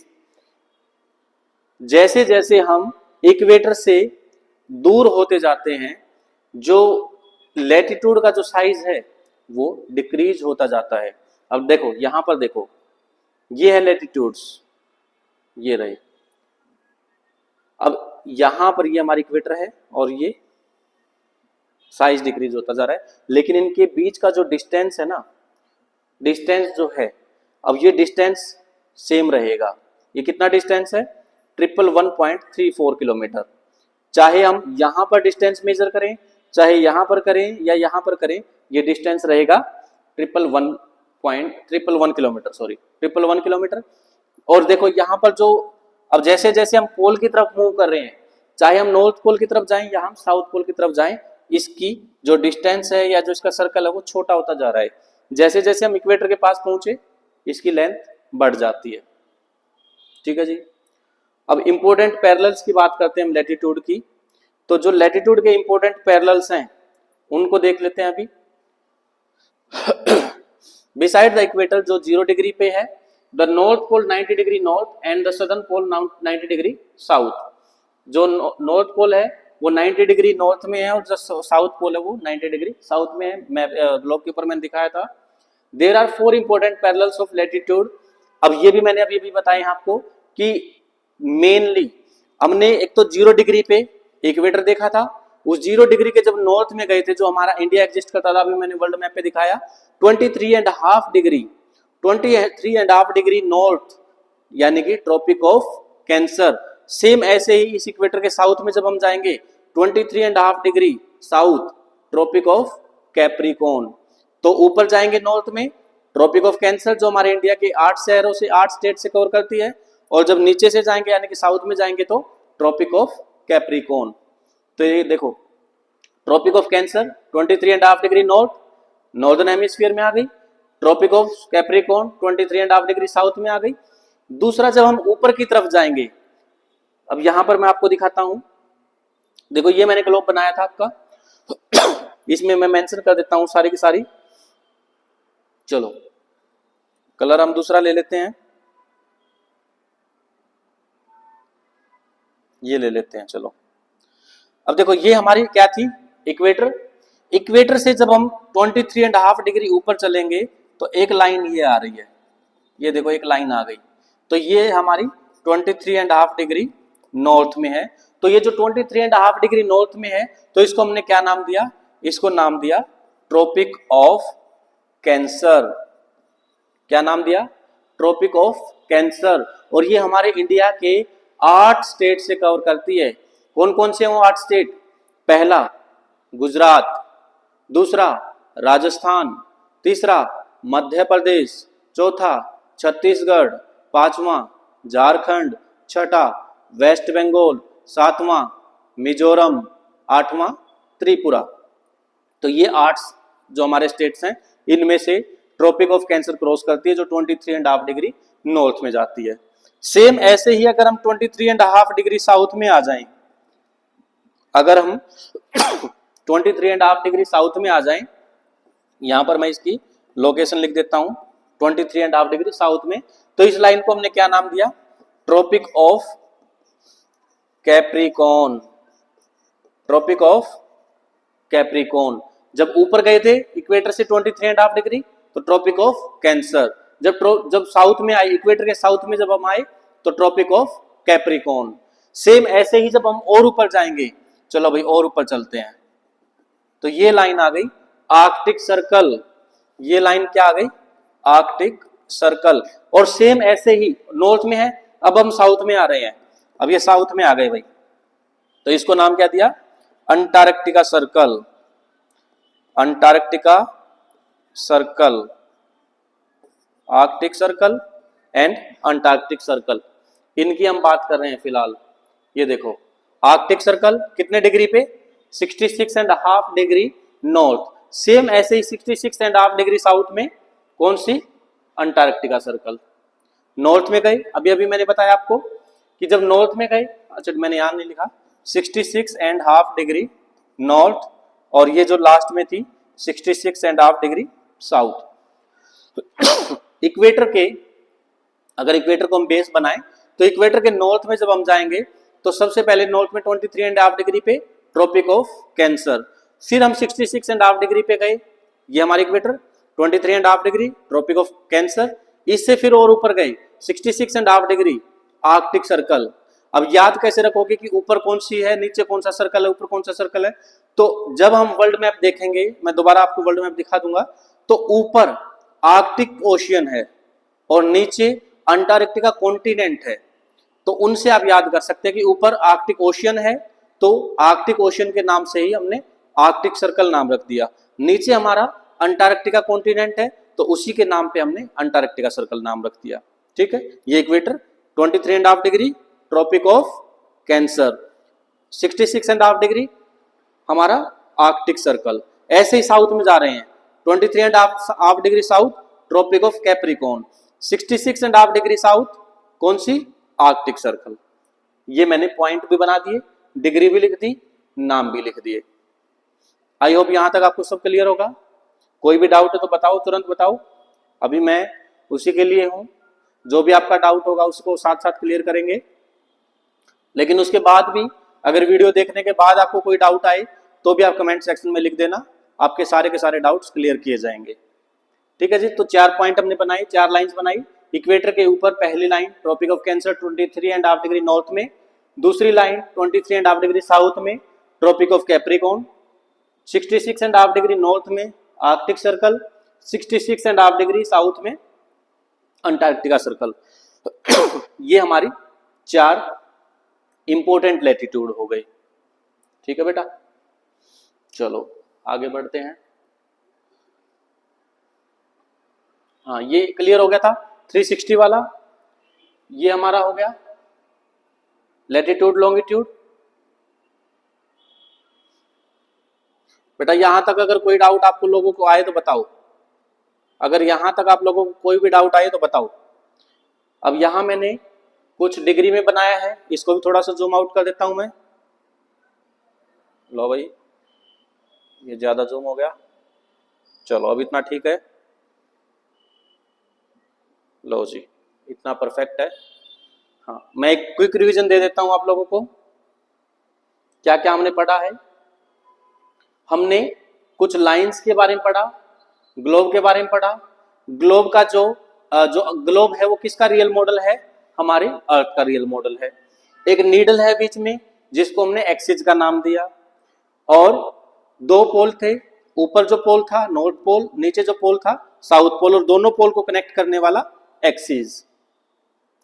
जैसे जैसे हम इक्वेटर से दूर होते जाते हैं जो लैटिट्यूड का जो साइज है वो डिक्रीज होता जाता है। अब देखो यहां पर देखो, ये है लैटिट्यूड्स, ये रहे। अब यहां पर ये हमारी इक्वेटर है और ये साइज डिक्रीज होता जा रहा है, लेकिन इनके बीच का जो डिस्टेंस है ना, डिस्टेंस जो है, अब ये डिस्टेंस सेम रहेगा। ये कितना डिस्टेंस है? 111.34 किलोमीटर। चाहे हम यहां पर डिस्टेंस मेजर करें, चाहे यहां पर करें या यहां पर करें, ये डिस्टेंस रहेगा 111 किलोमीटर, सॉरी 111 किलोमीटर। और देखो यहां पर जो, अब जैसे जैसे हम पोल की तरफ मूव कर रहे हैं, चाहे हम नॉर्थ पोल की तरफ जाएं या हम साउथ पोल की तरफ जाएं, इसकी जो डिस्टेंस है या जो इसका सर्कल है वो छोटा होता जा रहा है। जैसे जैसे हम इक्वेटर के पास पहुंचे इसकी लेंथ बढ़ जाती है। ठीक है जी। अब इंपोर्टेंट पैरेलल्स की बात करते हैं हम लैटिट्यूड की, तो जो लैटिट्यूड के इंपोर्टेंट पैरेलल्स हैं उनको देख लेते हैं अभी। बिसाइड द इक्वेटर जो 0 डिग्री पे है, the north pole 90 degree north and the southern pole 90 degree south. जो नॉर्थ पोल है वो 90 डिग्री नॉर्थ में है और जो साउथ पोल है वो 90 डिग्री साउथ में है। मैं ग्लोब के ऊपर मैंने दिखाया था। There are 4 important parallels of latitude. अब ये भी मैंने अभी बताया आपको कि मेनली हमने एक तो 0 डिग्री पे इक्वेटर देखा था, उस 0 डिग्री के जब नॉर्थ में गए थे, जो हमारा इंडिया एग्जिस्ट करता था, अभी मैंने वर्ल्ड मैप पे दिखाया 23.5 डिग्री नॉर्थ यानी कि ट्रॉपिक ऑफ कैंसर। सेम ऐसे ही इस इक्वेटर के साउथ में जब हम जाएंगे 23.5 degree south Tropic of Capricorn. तो ऊपर जाएंगे नॉर्थ में ट्रॉपिक ऑफ कैंसर जो हमारे इंडिया के 8 शहरों से 8 स्टेट से कवर करती है, और जब नीचे से जाएंगे यानी कि साउथ में जाएंगे तो ट्रॉपिक ऑफ कैप्रिकॉर्न। तो ये देखो Tropic of Cancer 23.5 degree north northern hemisphere में आ गई, Tropic of Capricorn 23.5 degree south में आ गई। दूसरा जब हम ऊपर की तरफ जाएंगे, अब यहां पर मैं आपको दिखाता हूं, देखो ये मैंने ग्लोब बनाया था आपका इसमें मैं मेंशन कर देता हूं सारी की सारी। चलो कलर हम दूसरा ले लेते हैं, ये ले लेते हैं। चलो अब देखो ये हमारी क्या थी इक्वेटर। इक्वेटर से जब हम 23.5 डिग्री ऊपर चलेंगे तो एक लाइन ये आ रही है, ये देखो एक लाइन आ गई, तो ये हमारी 23.5 डिग्री नॉर्थ में है। तो ये जो 23.5 डिग्री नॉर्थ में है तो इसको हमने क्या नाम दिया, इसको नाम दिया ट्रॉपिक ऑफ कैंसर। क्या नाम दिया, ट्रॉपिक ऑफ कैंसर। और ये हमारे इंडिया के 8 स्टेट से कवर करती है। कौन कौन से हैं वो 8 स्टेट? पहला गुजरात, दूसरा राजस्थान, तीसरा मध्य प्रदेश, चौथा छत्तीसगढ़, पांचवा झारखंड, छठा वेस्ट बंगाल, सातवां मिजोरम, आठवां त्रिपुरा। तो ये 8 जो हमारे स्टेट्स हैं इनमें से ट्रॉपिक ऑफ कैंसर क्रॉस करती है जो 23.5 डिग्री नॉर्थ में जाती है। सेम ऐसे ही अगर हम 23.5 डिग्री साउथ में आ जाएं, अगर हम 23.5 डिग्री साउथ में आ जाएं, यहां पर मैं इसकी लोकेशन लिख देता हूं 23.5 डिग्री साउथ में, तो इस लाइन को हमने क्या नाम दिया, Tropic of Capricorn. Tropic of Capricorn. जब ऊपर गए थे इक्वेटर से 23.5 डिग्री तो ट्रॉपिक ऑफ कैंसर। जब साउथ में आए, इक्वेटर के साउथ में जब हम आए तो ट्रॉपिक ऑफ कैप्रिकॉर्न। सेम ऐसे ही जब हम और ऊपर जाएंगे, चलो भाई और ऊपर चलते हैं, तो ये लाइन आ गई आर्कटिक सर्कल। ये लाइन क्या आ गई, आर्कटिक सर्कल। और सेम ऐसे ही नॉर्थ में है, अब हम साउथ में आ रहे हैं, अब ये साउथ में आ गए भाई, तो इसको नाम क्या दिया, Antarctica circle. Antarctica circle, Arctic circle and Antarctic circle, इनकी हम बात कर रहे हैं फिलहाल। ये देखो आर्कटिक सर्कल कितने डिग्री पे, 66.5 डिग्री नॉर्थ। सेम ऐसे ही 66.5 डिग्री साउथ में कौन सी, अंटार्कटिका सर्कल। नॉर्थ में गए, अभी अभी मैंने बताया आपको कि जब नॉर्थ में गए, अच्छा मैंने यहां नहीं लिखा, 66.5 डिग्री नॉर्थ, और ये जो लास्ट में थी 66.5 डिग्री साउथ। इक्वेटर के, अगर इक्वेटर को हम बेस बनाएं तो इक्वेटर के नॉर्थ में जब हम जाएंगे तो सबसे पहले नॉर्थ में 23.5 डिग्री पे ट्रॉपिक ऑफ कैंसर, फिर हम 66.5 डिग्री पे गए, ये हमारी equator 23.5 degree Tropic of Cancer, इससे फिर और ऊपर गए 66.5 डिग्री आर्कटिक सर्कल। अब याद कैसे रखोगे कि ऊपर कौन सी है, नीचे कौन सा सर्कल है, ऊपर कौन सा सर्कल है? तो जब हम वर्ल्ड मैप देखेंगे, मैं दोबारा आपको वर्ल्ड मैप दिखा दूंगा, तो ऊपर आर्कटिक ओशियन है और नीचे अंटार्कटिका कॉन्टिनेंट है, तो उनसे आप याद कर सकते हैं कि ऊपर आर्कटिक ओशियन है तो आर्कटिक ओशियन के नाम से ही हमने आर्कटिक सर्कल नाम रख दिया। नीचे हमारा अंटार्कटिका कॉन्टिनेंट है तो उसी के नाम पे हमने अंटार्कटिका सर्कल नाम रख दिया। ठीक है, ये equator 23.5 degree Tropic of Cancer, 66.5 degree हमारा आर्कटिक सर्कल। ऐसे ही साउथ में जा रहे हैं, 23.5 degree south Tropic of Capricorn, 66.5 degree south कौन सी, आर्कटिक सर्कल। ये मैंने पॉइंट भी बना दिए, डिग्री भी लिख दी, नाम भी लिख दिए। आई होप यहां तक आपको सब क्लियर होगा। कोई भी डाउट है तो बताओ, तुरंत बताओ, अभी मैं उसी के लिए हूं जो भी आपका डाउट होगा उसको साथ साथ क्लियर करेंगे। लेकिन उसके बाद भी अगर वीडियो देखने के बाद आपको कोई डाउट आए तो भी आप कमेंट सेक्शन में लिख देना, आपके सारे के सारे डाउट्स क्लियर किए जाएंगे। ठीक है जी। तो 4 पॉइंट हमने बनाई, 4 लाइंस बनाई। इक्वेटर के ऊपर पहली line Tropic of Cancer 23.5 degree north में, दूसरी लाइन 23.5 डिग्री साउथ में tropic of Capricorn, 66.5 degree north में आर्कटिक सर्कल, 66.5 डिग्री साउथ में अंटार्कटिका सर्कल। ये हमारी 4 इंपोर्टेंट लैटिट्यूड हो गई। ठीक है बेटा, चलो आगे बढ़ते हैं। हाँ, ये क्लियर हो गया था 360 वाला, ये हमारा हो गया लैटिट्यूड लॉन्गिट्यूड। बेटा यहां तक अगर कोई डाउट आपको लोगों को आए तो बताओ, अगर यहां तक आप लोगों को कोई भी डाउट आए तो बताओ। अब यहां मैंने कुछ डिग्री में बनाया है, इसको भी थोड़ा सा जूम आउट कर देता हूं मैं। लो भाई, ये ज्यादा जूम हो गया, चलो अब इतना ठीक है। लो जी, इतना परफेक्ट है। हाँ, मैं एक क्विक रिवीजन दे देता हूं आप लोगों को, क्या क्या हमने पढ़ा है। हमने कुछ लाइंस के बारे में पढ़ा, ग्लोब के बारे में पढ़ा। ग्लोब का जो ग्लोब है वो किसका रियल मॉडल है, हमारे अर्थ का रियल मॉडल है। एक नीडल है बीच में जिसको हमने एक्सिस का नाम दिया, और 2 पोल थे, ऊपर जो पोल था नॉर्थ पोल, नीचे जो पोल था साउथ पोल, और दोनों पोल को कनेक्ट करने वाला एक्सिस।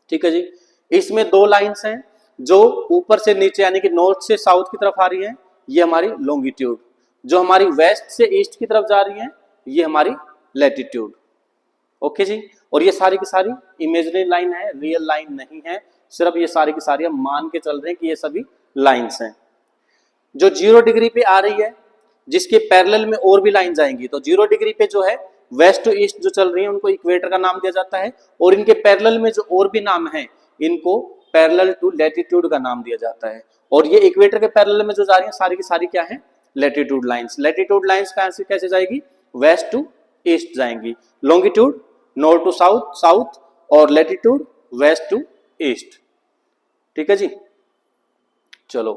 ठीक है जी। इसमें 2 लाइंस हैं जो ऊपर से नीचे यानी कि नॉर्थ से साउथ की तरफ आ रही हैं, ये हमारी लॉन्गिट्यूड। जो हमारी वेस्ट से ईस्ट की तरफ जा रही हैं, ये हमारी लैटिट्यूड। ओके जी। और ये सारी की सारी इमेजिनरी लाइन है, रियल लाइन नहीं है, सिर्फ ये सारी की सारी हम मान के चल रहे हैं कि ये सभी लाइंस हैं। जो 0 डिग्री पे आ रही है, जिसके पैरेलल में और भी लाइन जाएंगी, तो 0 डिग्री पे जो है वेस्ट टू ईस्ट जो चल रही है उनको इक्वेटर का नाम दिया जाता है, और इनके पैरेलल में जो और भी नाम है इनको पैरेलल टू लैटिट्यूड का नाम दिया जाता है। और ये इक्वेटर के पैरेलल में जो जा रही है सारी की सारी क्या है, लैटिट्यूड लाइंस। लैटिट्यूड लाइंस कैसे जाएगी, वेस्ट टू ईस्ट जाएंगी, longitude north to south south, और लैटिट्यूड वेस्ट टू ईस्ट। ठीक है जी। चलो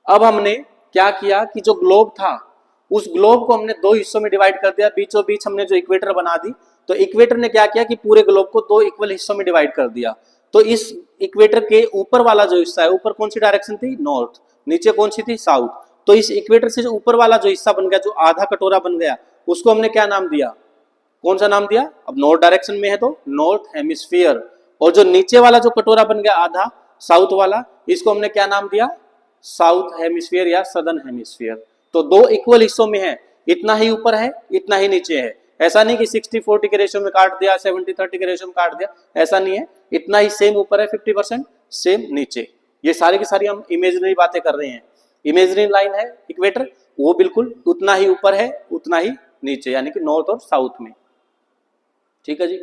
अब हमने क्या किया कि जो ग्लोब था उस ग्लोब को हमने 2 हिस्सों में डिवाइड कर दिया, बीचों बीच हमने जो इक्वेटर बना दी, तो इक्वेटर ने क्या किया कि पूरे ग्लोब को 2 इक्वल हिस्सों में डिवाइड कर दिया। तो इस इक्वेटर के ऊपर वाला जो हिस्सा है, ऊपर कौन सी डायरेक्शन थी, नॉर्थ, नीचे कौन सी थी, साउथ। तो इस इक्वेटर से जो ऊपर वाला जो हिस्सा बन गया, जो आधा कटोरा बन गया, उसको हमने क्या नाम दिया, कौन सा नाम दिया, अब नॉर्थ डायरेक्शन में है तो नॉर्थ हेमिस्फीयर। और जो नीचे वाला जो कटोरा बन गया आधा, साउथ वाला, इसको हमने क्या नाम दिया, साउथ हेमिस्फीयर या सदर्न हेमिस्फीयर। तो 2 इक्वल हिस्सों में है, इतना ही ऊपर है इतना ही नीचे है। ऐसा नहीं कि 60-40 के रेशियो में काट दिया, 70-30 के रेशियो में काट दिया, ऐसा नहीं है। इतना ही सेम ऊपर है 50%, सेम नीचे। ये सारी की सारी हम इमेजिनरी बातें कर रहे हैं। इमेजिनरी लाइन है इक्वेटर, वो बिल्कुल उतना ही ऊपर है उतना ही नीचे, यानी कि नॉर्थ और साउथ में। ठीक है जी।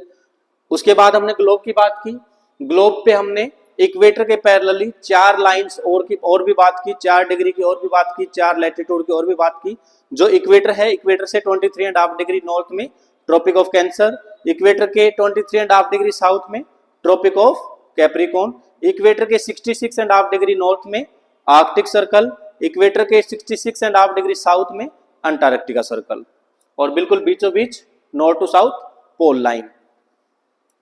उसके बाद हमने ग्लोब की बात की। ग्लोब पे हमने इक्वेटर के पैरेलली 4 लाइंस और भी बात की, 4 डिग्री की और भी बात की, 4 लैटिट्यूड की और भी बात की। जो इक्वेटर है, इक्वेटर से 23.5 डिग्री नॉर्थ में ट्रॉपिक ऑफ कैंसर, इक्वेटर के 23.5 डिग्री साउथ में ट्रॉपिक ऑफ कैप्रिकॉर्न, इक्वेटर के 66.5 डिग्री नॉर्थ में आर्कटिक सर्कल, इक्वेटर के 66.5 डिग्री साउथ में अंटार्कटिका सर्कल, और बिल्कुल बीचों बीच north to south pole line.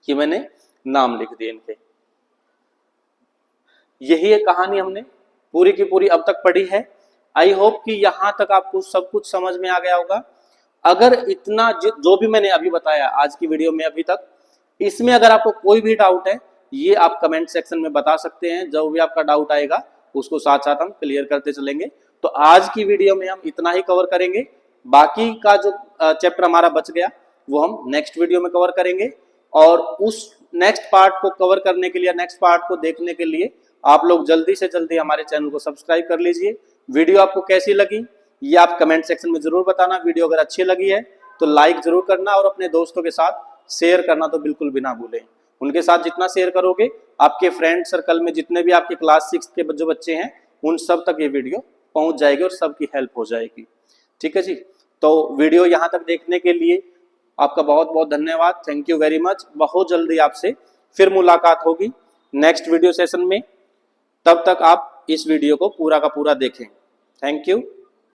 ये मैंने नाम लिख दिए इनके। यही एक कहानी हमने पूरी की पूरी अब तक पढ़ी है। आई होप कि यहां तक आपको सब कुछ समझ में आ गया होगा। अगर इतना जो भी मैंने अभी बताया आज की वीडियो में अभी तक, इसमें अगर आपको कोई भी डाउट है, ये आप कमेंट सेक्शन में बता सकते हैं। जो भी आपका डाउट आएगा उसको साथ साथ हम क्लियर करते चलेंगे। तो आज की वीडियो में हम इतना ही कवर करेंगे। बाकी का जो चैप्टर हमारा बच गया वो हम नेक्स्ट वीडियो में कवर करेंगे। और उस नेक्स्ट पार्ट को कवर करने के लिए, नेक्स्ट पार्ट को देखने के लिए आप लोग जल्दी से जल्दी हमारे चैनल को सब्सक्राइब कर लीजिए। वीडियो आपको कैसी लगी ये आप कमेंट सेक्शन में जरूर बताना। वीडियो अगर अच्छी लगी है तो लाइक जरूर करना, और अपने दोस्तों के साथ शेयर करना तो बिल्कुल भी ना भूलें। उनके साथ जितना शेयर करोगे, आपके फ्रेंड सर्कल में जितने भी आपके क्लास 6 के जो बच्चे हैं उन सब तक ये वीडियो पहुंच जाएगी और सबकी हेल्प हो जाएगी। ठीक है जी। तो वीडियो यहाँ तक देखने के लिए आपका बहुत बहुत धन्यवाद। Thank you very much. बहुत जल्दी आपसे फिर मुलाकात होगी नेक्स्ट वीडियो सेशन में। तब तक आप इस वीडियो को पूरा का पूरा देखें। Thank you.